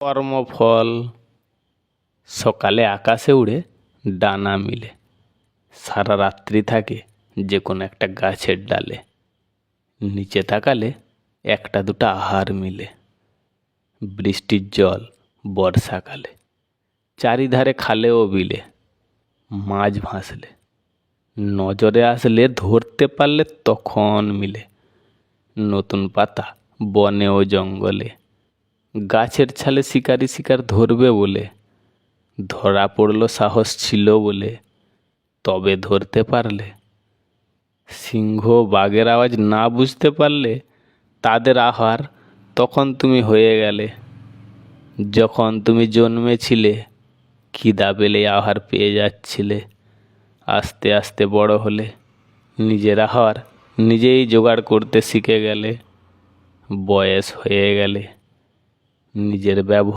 কর্মফল সকালে আকাশে উড়ে ডানা মিলে, সারা রাত্রি থাকে যে কোনো একটা গাছের ডালে। নিচে তাকালে একটা দুটা আহার মিলে, বৃষ্টির জল বর্ষাকালে, চারিধারে খালে ও বিলে মাছ ভাসলে, নজরে আসলে ধরতে পারলে তখন মিলে। নতুন পাতা বনে ও জঙ্গলে, গাছের ছালে শিকারি শিকার ধরবে বলে, ধরা পড়ল সাহস ছিল বলে, তবে ধরতে পারলে। সিংহ বাঘের আওয়াজ না বুঝতে পারলে তাদের আহার তখন তুমি হয়ে গেলে। যখন তুমি জন্মেছিলে খিদা পেলে আহার পেয়ে যাচ্ছিলে, আস্তে আস্তে বড় হলে নিজের আহার নিজেই জোগাড় করতে শিখে গেলে। বয়স হয়ে গেলে নিজের ব্যবহার